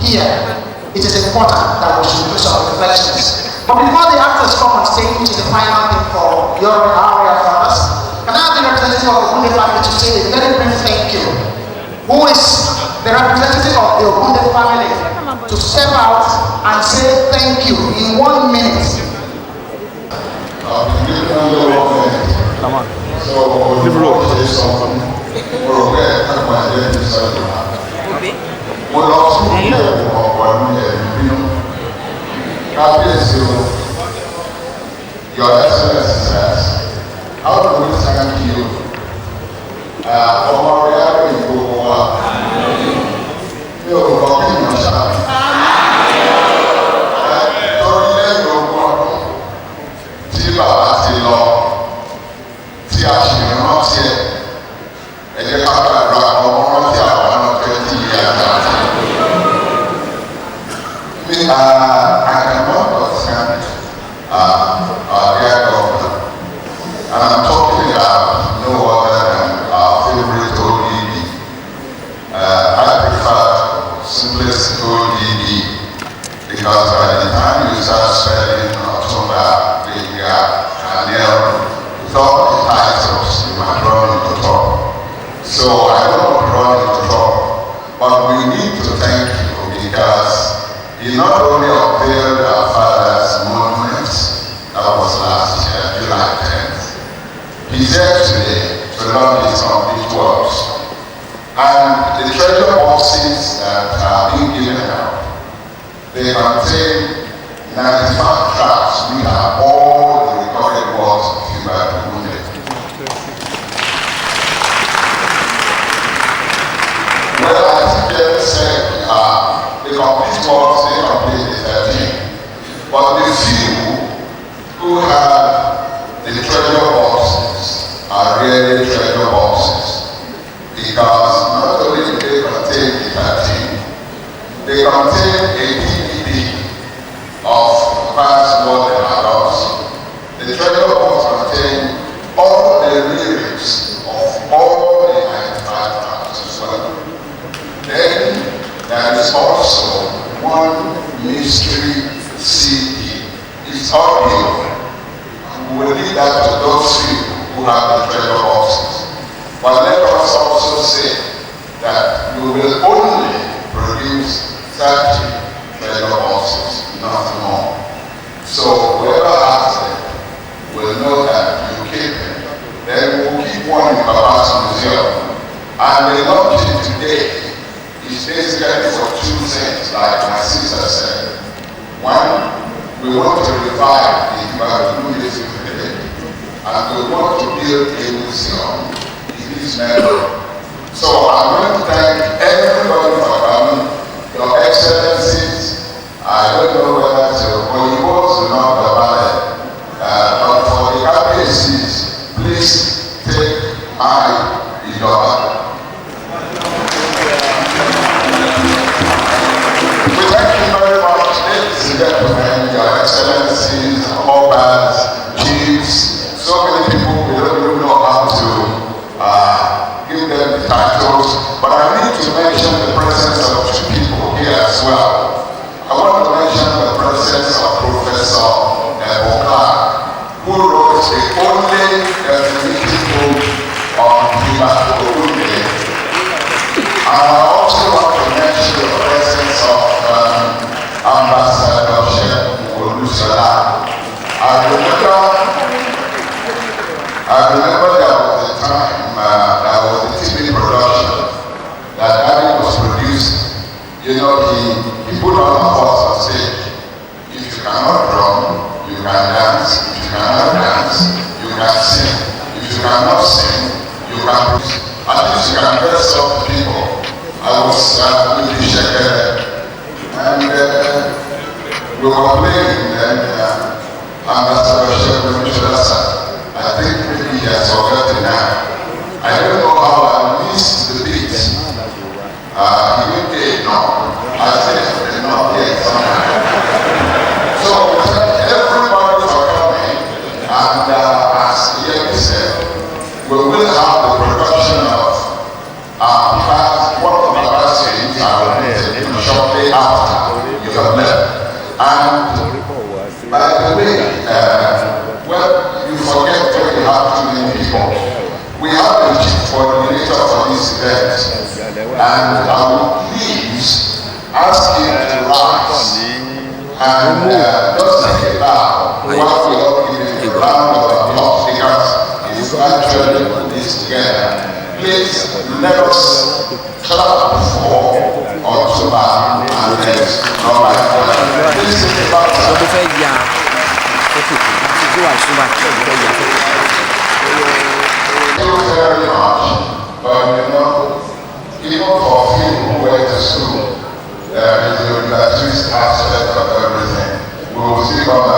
here, it is important that we should do some reflections. But before the actors come on stage, which is the final thing for your area for us, can I have the representative of the Ogunde family to say a very brief thank you? Who is the representative of the Ogunde family to step out and say thank you in 1 minute? Come on. So, before we say something, we're aware that my name is Sadura. We're also here for God bless you. Your Excellency says, how do we thank you for our reality in Goa? You are walking your shop. Don't let your work. See about the law. See how she will not say. And you have to wrap up 20 years. I cannot understand our dear governor. And I'm talking about no other than our favorite ODB. I prefer simplest ODB because by the time you start spelling October, Daniel, with all the titles, you might run into trouble. So I don't want to run into trouble, but we need to thank you because he not only unveiled our father's monument, that was last year, July 10th. He's here today to love his complete works. And the treasure boxes that are being given out, they contain 95 tracks. We have all the recorded works of Hubert Ogunde. Well, I think they said the complete works, they complete the 13. But the few who have the treasure boxes are really treasure boxes. Because not only do they contain the 13, they contain a DVD of perhaps more than adults. The treasure box contains all the lyrics of all the 95 tracks as well. Then there is also one mystery CD. It's audio. We will leave that to those few who have the treasure boxes. But let us also say that we will only produce 30 treasure boxes, nothing more. So whoever has them will know that you keep them. Then we'll keep one in Papa's museum. And the launch today is basically for two things, like my sister said. One, we want to revive the Ibadan music today, and we want to build a museum in his memory. So I'm going to thank everybody for coming, your excellencies. I don't know whether to, or you also know the ballet, but for the APCs, please take my Idoba. Gentlemen, your excellencies, obas, chiefs, so many people, we don't even know how to give them the titles, but I need to mention the presence of two people here as well. I want to mention the presence of Professor Clark, who wrote the only definitive book on Hubert Ogunde. And I also want to mention the presence of Ambassador Olusola. I remember there was a time there was a TV production that Daddy was producing. You know, he put on a force on stage. If you cannot drum, you can dance. If you cannot dance, you can sing. If you cannot sing, you can produce. At least you can dress up people. I was with the Shekere. And we were playing, and Ambassador Olusola, I think maybe he has forgotten now. I don't know how I missed the beat. He didn't get no. I said, not yet. So thank everybody for coming, and as Yemi said, we will have the production of one of the last things I will shortly after. And by the way, well, you forget when you have too many people. We have a chief coordinator for this event, and I will please ask him to rise and just take it down while we all give him a round of applause because he's actually put this together. Please let us clap for October and next number. Please take it back. Thank you very much, but you know, even for people who went to school, there is a relativist aspect of everything. We will see from